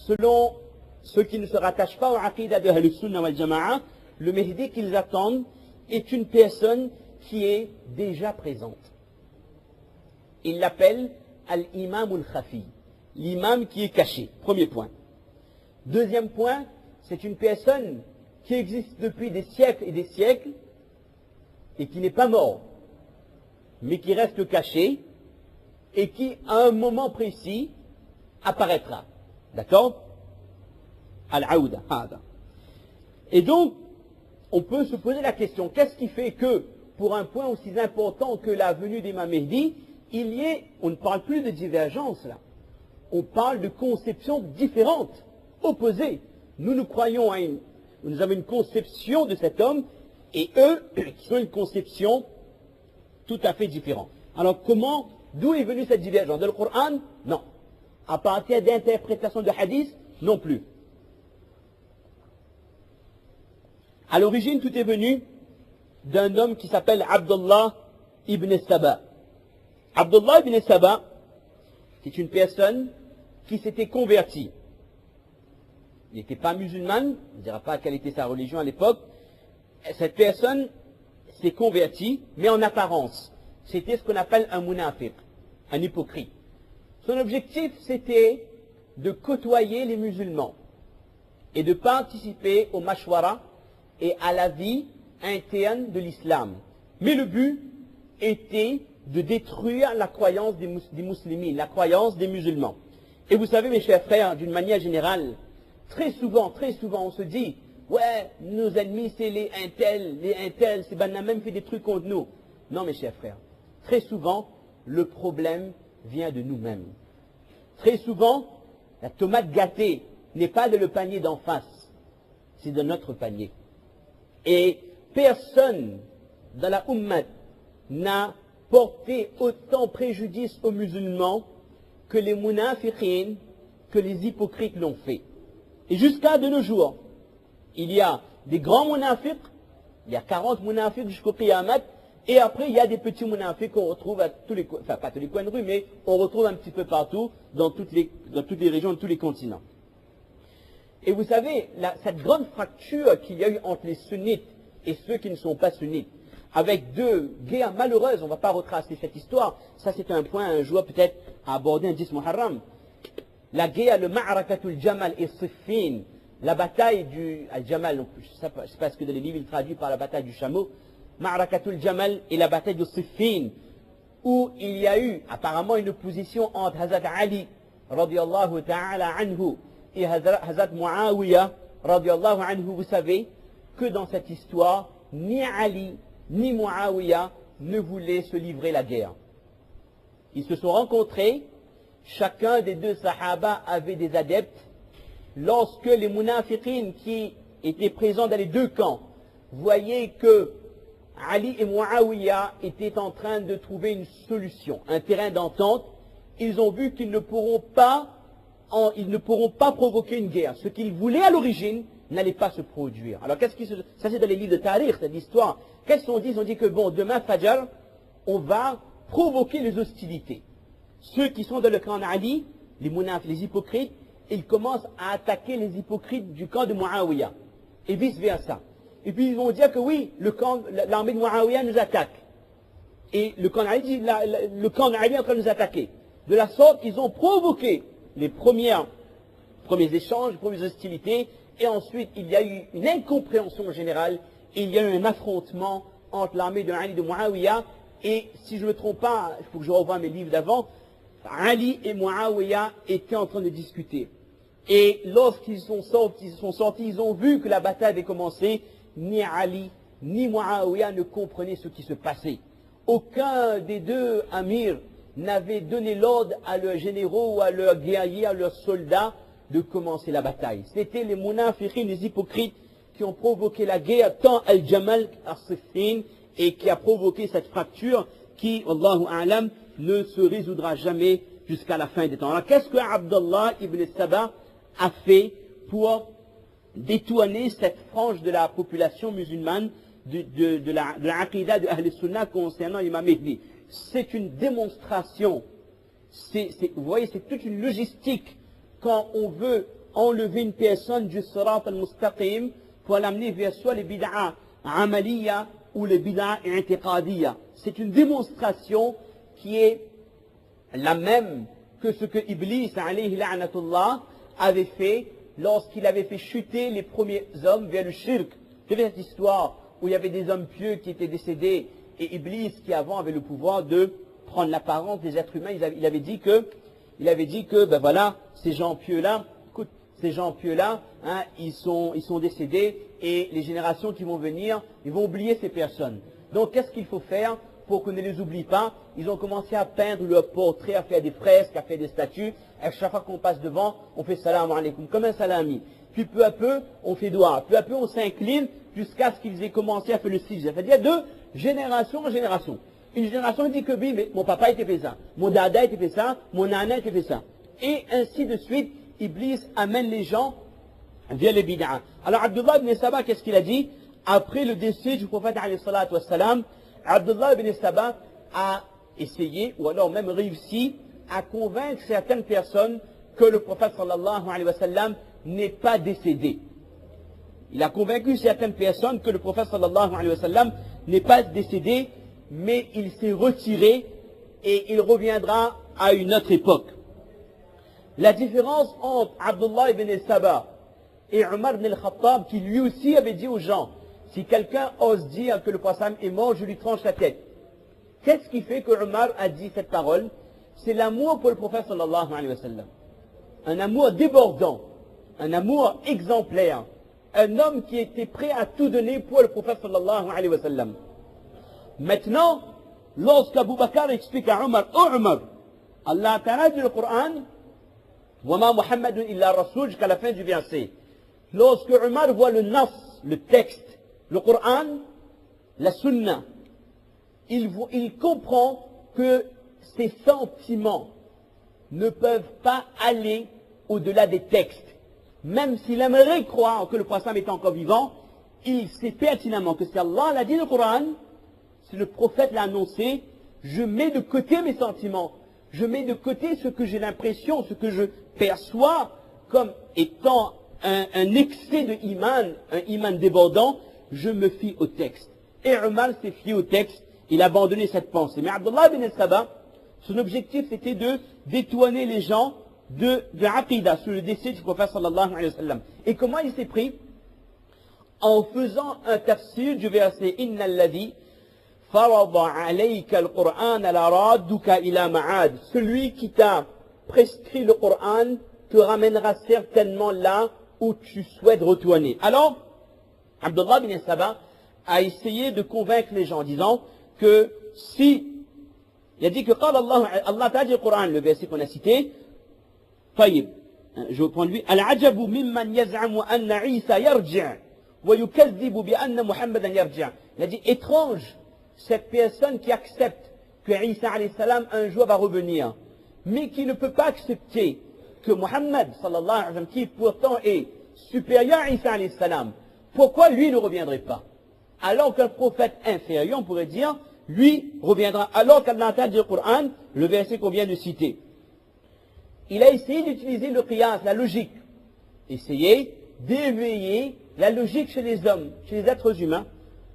selon ceux qui ne se rattachent pas au aqidah de Ahlus Sunnah wal Jama'a, le Mehdi qu'ils attendent est une personne qui est déjà présente. Ils l'appellent Al-Imam al-Khafi, l'imam qui est caché. Premier point. Deuxième point, c'est une personne qui existe depuis des siècles et des siècles et qui n'est pas mort, mais qui reste caché et qui, à un moment précis, apparaîtra. D'accord? Al-Aouda, hada. Et donc, on peut se poser la question, qu'est-ce qui fait que, pour un point aussi important que la venue d'Imam Mehdi, il y ait, on ne parle plus de divergence là, on parle de conceptions différentes, opposées. Nous croyons à nous avons une conception de cet homme, et eux, qui ont une conception tout à fait différente. Alors d'où est venue cette divergence? De le Coran? Non. À partir d'interprétations de hadith? Non plus. À l'origine, tout est venu d'un homme qui s'appelle Abdullah ibn Saba. Abdullah ibn Saba, c'est une personne qui s'était convertie. Il n'était pas musulman, on ne dira pas quelle était sa religion à l'époque. Cette personne s'est convertie, mais en apparence. C'était ce qu'on appelle un munafiq, un hypocrite. Son objectif, c'était de côtoyer les musulmans et de participer au mashwara et à la vie interne de l'islam. Mais le but était de détruire la croyance des musulmans, la croyance des musulmans. Et vous savez, mes chers frères, d'une manière générale, très souvent, on se dit, ouais, nos ennemis, c'est les intels, c'est ben, on a même fait des trucs contre nous. Non, mes chers frères, très souvent, le problème vient de nous-mêmes. Très souvent, la tomate gâtée n'est pas de le panier d'en face, c'est de notre panier. Et personne dans la Ummah n'a porté autant préjudice aux musulmans que les munafiqin, que les hypocrites l'ont fait. Et jusqu'à de nos jours, il y a des grands munafiqs, il y a 40 munafiqs jusqu'au Qiyamah, et après il y a des petits munafiqs qu'on retrouve à tous les coins, enfin pas tous les coins de rue, mais on retrouve un petit peu partout, dans toutes les régions, de tous les continents. Et vous savez, cette grande fracture qu'il y a eu entre les sunnites et ceux qui ne sont pas sunnites, avec deux guerres malheureuses, on ne va pas retracer cette histoire, ça c'est un point un jour peut-être à aborder un 10 Muharram. La guerre, le Ma'arakatul Jamal et Siffin, la bataille du Al-Jamal, je ne sais pas ce que dans les livres il traduit par la bataille du chameau, Ma'arakatul Jamal et la bataille de Siffin, où il y a eu apparemment une opposition entre Hazrat Ali, radiyallahu ta'ala anhu, et Hazrat Muawiyah, radiyallahu anhu. Vous savez que dans cette histoire, ni Ali, ni Muawiyah ne voulaient se livrer la guerre. Ils se sont rencontrés, chacun des deux sahaba avait des adeptes. Lorsque les munafiqines qui étaient présents dans les deux camps voyaient que Ali et Muawiyah étaient en train de trouver une solution, un terrain d'entente, ils ont vu qu'ils ne pourront pas provoquer une guerre. Ce qu'ils voulaient à l'origine n'allait pas se produire. Alors ça c'est dans les livres de Tariq, cette histoire. Qu'est-ce qu'ils ont dit? Ils ont dit que bon, demain Fajr, on va provoquer les hostilités. Ceux qui sont dans le camp d'Ali, les hypocrites, ils commencent à attaquer les hypocrites du camp de Muawiyah. Et vice versa. Et puis ils vont dire que oui, l'armée de Muawiyah nous attaque. Et le camp d'Ali dit, le camp d'Ali est en train de nous attaquer. De la sorte, ils ont provoqué les premiers échanges, les premières hostilités, et ensuite il y a eu une incompréhension générale, et il y a eu un affrontement entre l'armée de Ali et de Muawiyah, et si je ne me trompe pas, il faut que je revoie mes livres d'avant, Ali et Muawiyah étaient en train de discuter. Et lorsqu'ils sont sortis, ils ont vu que la bataille avait commencé, ni Ali, ni Muawiyah ne comprenaient ce qui se passait. Aucun des deux amirs n'avait donné l'ordre à leurs généraux ou à leurs guerriers, à leurs soldats de commencer la bataille. C'était les munafiqins, les hypocrites qui ont provoqué la guerre, tant Al-Jamal, As-Siffin, et qui a provoqué cette fracture qui, Allahu A'lam, ne se résoudra jamais jusqu'à la fin des temps. Alors qu'est-ce que Abdullah ibn Saba a fait pour détourner cette frange de la population musulmane de la aqidah de Ahl Sunnah concernant l'imam Mehdi? C'est une démonstration, vous voyez, c'est toute une logistique quand on veut enlever une personne du sirat al-mustaqim pour l'amener vers soit les bid'a amaliya ou les bid'a i'tiqadiyya. C'est une démonstration qui est la même que ce que Iblis, alayhi la'natullah, avait fait lorsqu'il avait fait chuter les premiers hommes vers le shirk. Vous savez cette histoire où il y avait des hommes pieux qui étaient décédés et Iblis qui avant avait le pouvoir de prendre l'apparence des êtres humains. Il avait dit que ben voilà, ces gens pieux-là, ils sont décédés et les générations qui vont venir, ils vont oublier ces personnes. Donc qu'est-ce qu'il faut faire pour qu'on ne les oublie pas? Ils ont commencé à peindre leur portrait, à faire des fresques, à faire des statues. À chaque fois qu'on passe devant, on fait salam alaykoum, comme un salami. Puis peu à peu, on fait doigt. Peu à peu, on s'incline jusqu'à ce qu'ils aient commencé à faire le sijda. C'est-à-dire de génération en génération. Une génération dit que oui, mais mon papa était fait ça, mon dada était fait ça, mon nana était fait ça. Et ainsi de suite, Iblis amène les gens vers les bid'a. Alors Abdullah ibn Saba, qu'est-ce qu'il a dit? Après le décès du prophète alayhi salatu wassalam, Abdullah ibn Saba a essayé, ou alors même réussi, à convaincre certaines personnes que le prophète sallallahu alayhi wa sallam n'est pas décédé. Il a convaincu certaines personnes que le prophète sallallahu alayhi wa sallam n'est pas décédé, mais il s'est retiré et il reviendra à une autre époque. La différence entre Abdullah ibn Saba et Omar ibn al-Khattab, qui lui aussi avait dit aux gens, si quelqu'un ose dire que le prophète est mort, je lui tranche la tête. Qu'est-ce qui fait que Omar a dit cette parole? C'est l'amour pour le prophète sallallahu alayhi wa sallam. Un amour débordant, un amour exemplaire. Un homme qui était prêt à tout donner pour le prophète sallallahu alayhi wa sallam. Maintenant, lorsqu'Abu Bakr explique à Omar, oh Omar, Allah Ta'ala dit le Coran, Wama Muhammadun illa Rasul, jusqu'à la fin du verset. Lorsque Omar voit le nas, le texte, le Coran, la Sunna, il comprend que ses sentiments ne peuvent pas aller au-delà des textes. Même s'il aimerait croire que le prophète est encore vivant, il sait pertinemment que si Allah l'a dit le Coran, si le prophète l'a annoncé, je mets de côté mes sentiments, je mets de côté ce que j'ai l'impression, ce que je perçois comme étant un excès de iman, un iman débordant, je me fie au texte. Et Omar s'est fié au texte, il a abandonné cette pensée. Mais Abdullah ibn Saba, son objectif c'était de détourner les gens de l'Aqidah sur le décès du prophète sallallahu alayhi wa sallam. Et comment il s'est pris? En faisant un tafsir du verset Inna alladhi farada alayka al-Qur'an la radduka ila ma'ad. Celui qui t'a prescrit le Coran te ramènera certainement là où tu souhaites retourner. Alors, Abdullah ibn Saba a essayé de convaincre les gens en disant que si, il a dit que quand Allah t'a dit le Coran, le verset qu'on a cité, طيب, je reprends lui, العجب ممن يزعم أن عيسى يرجع ويكذب بأن محمدا يرجع. Il a dit étrange cette personne qui accepte que Isa alayhi salam un jour va revenir, mais qui ne peut pas accepter que Muhammad sallallahu alayhi wa sallam, qui pourtant est supérieur à Isa alayhi salam, pourquoi lui ne reviendrait pas? Alors qu'un prophète inférieur, on pourrait dire, lui reviendra. Alors qu'Allah a dit le Coran, le verset qu'on vient de citer. Il a essayé d'utiliser le qiyas, la logique. Essayer d'éveiller la logique chez les hommes, chez les êtres humains,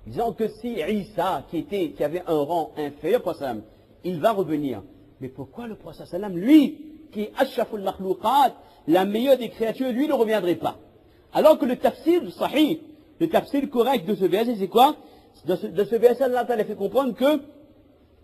disant que si Isa, qui avait un rang inférieur au prophète, il va revenir. Mais pourquoi le prophète, lui, qui est Ashaful Makhlouqat, la meilleure des créatures, lui ne reviendrait pas? Alors que le tafsir sahih, le tafsir correct de ce verset, c'est quoi? De ce verset, Allah a fait comprendre que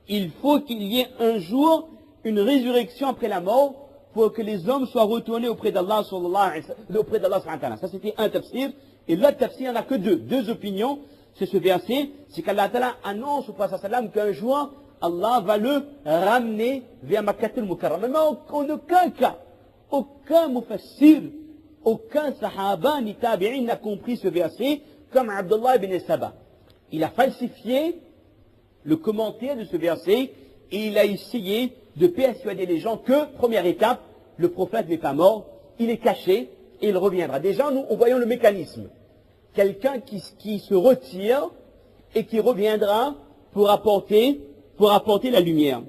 il faut qu'il y ait un jour une résurrection après la mort pour que les hommes soient retournés auprès d'Allah auprès d'Allah subhanahu wa ta'ala. Ça c'était un tafsir. Et l'autre tafsir, il n'y en a que deux opinions. C'est ce verset, c'est qu'Allah ta'ala annonce au prophète sallam qu'un jour, Allah va le ramener vers Makkatul Mukarram. Mais en aucun cas, aucun mufassir, aucun sahaba ni tabi'in n'a compris ce verset comme Abdullah ibn Saba. Il a falsifié le commentaire de ce verset et il a essayé de persuader les gens que, première étape, le prophète n'est pas mort, il est caché et il reviendra. Déjà, nous voyons le mécanisme. Quelqu'un qui se retire et qui reviendra pour apporter la lumière.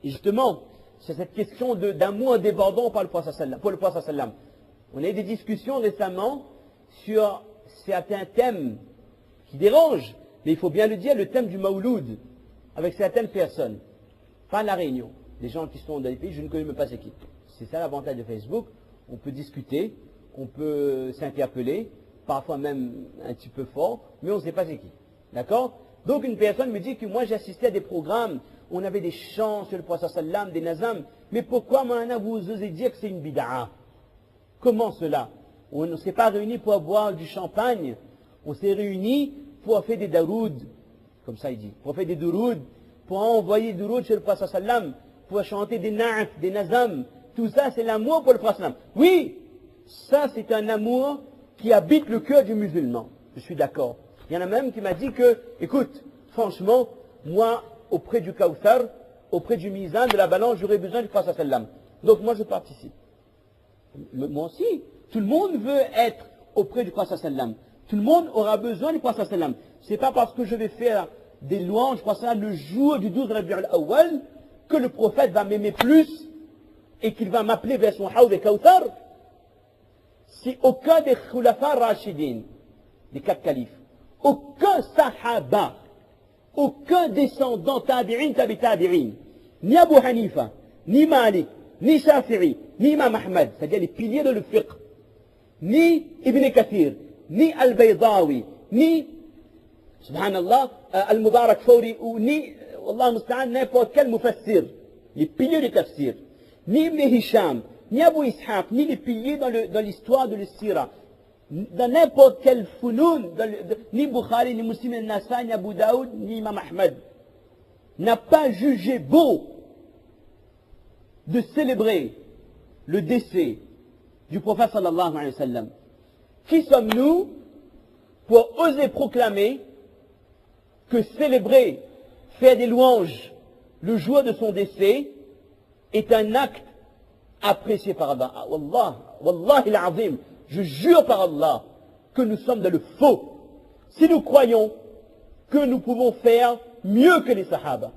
Et justement, c'est cette question d'amour débordant pour le prophète sallam. On a eu des discussions récemment sur certains thèmes qui dérangent, mais il faut bien le dire, le thème du Mawloud, avec certaines personnes. Pas la réunion. Les gens qui sont dans les pays, je ne connais même pas c'est qui. C'est ça l'avantage de Facebook. On peut discuter, on peut s'interpeller, parfois même un petit peu fort, mais on ne sait pas c'est qui. D'accord? Donc une personne me dit que moi j'ai assisté à des programmes, on avait des chants sur le prophète sallam, des nazam, mais pourquoi maintenant vous osez dire que c'est une bid'a? Comment cela? On ne s'est pas réunis pour boire du champagne, on s'est réunis pour faire des daroud, comme ça il dit, pour faire des douroud, pour envoyer des douroud chez le prophète sallam, pour chanter des na'af, des nazam, tout ça c'est l'amour pour le prophète sallam. Oui, ça c'est un amour qui habite le cœur du musulman, je suis d'accord. Il y en a même qui m'a dit que, écoute, franchement, moi, auprès du Kawthar, auprès du Mizan, de la balance, j'aurais besoin du prophète sallam. Donc moi je participe. Moi aussi, tout le monde veut être auprès du prophète sallam. Tout le monde aura besoin du prophète sallam. C'est pas parce que je vais faire des louanges le jour du 12 Rabi' al-Awwal que le prophète va m'aimer plus et qu'il va m'appeler vers son Hawd et Kawthar. Si aucun des Khulafa Rashidin, des 4 califes, aucun sahaba, aucun descendant tabi'in, tabi'in, ni Abu Hanifa, ni Malik, ni Shafi'i, ni Imam Ahmad, c'est-à-dire les piliers de le fiqh, ni Ibn Kathir, ni Al-Baydawi, ni, subhanallah, Al-Mubarak Fawri, ou ni, Wallah musta'an, n'importe quel mufassir, les piliers du tafsir, ni Ibn Hisham, ni Abu Ishaq, ni les piliers dans l'histoire de l'Sira, dans n'importe quel funoun, ni Bukhari, ni Muslim, ni Nasai, ni Abu Daoud, ni Imam Ahmad, n'a pas jugé beau de célébrer le décès du prophète sallallahu alayhi wa sallam. Qui sommes-nous pour oser proclamer que célébrer, faire des louanges le jour de son décès est un acte apprécié par Allah? Ah, Wallah, Wallahi al-Azim, je jure par Allah que nous sommes dans le faux si nous croyons que nous pouvons faire mieux que les Sahaba.